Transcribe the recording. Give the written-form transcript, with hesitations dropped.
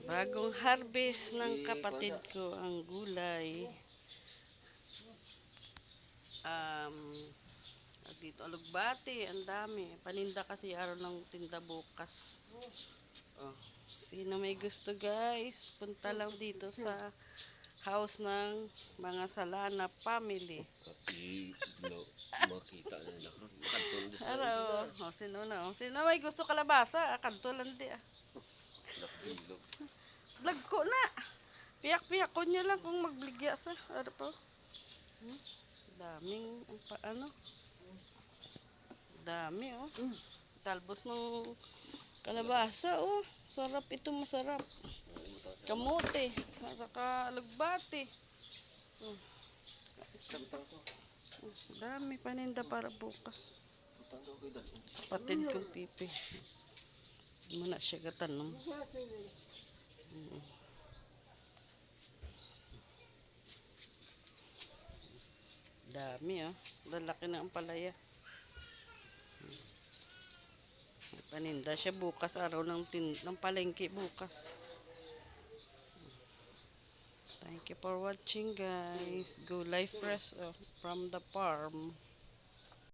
Bagong harvest ng kapatid ko ang gulay. Um, dito alugbati, ang dami. Paninda kasi araw ng tinda bukas. Oh, sino may gusto guys, punta lang dito sa house ng mga Salana family. Makita na lang. Kanton di sa Araw, sino na? Sino may gusto kalabasa? Kantulan di ah. Nakbilog. Vlog ko na. Piyak-piyak ko niya lang kung magbligya sa. Ano po? Daming ano? Dami oh. Talbos ng kalabasa oh. Sarap ito, masarap. Kamote, saka alugbati. Dami paninda para bukas. Kapatid kong pipi. Muna siya katanong. Dami oh. Lalaki na ang palaya. Paninda siya bukas, araw ng palengke bukas. Thank you for watching guys. Go life fresh from the farm.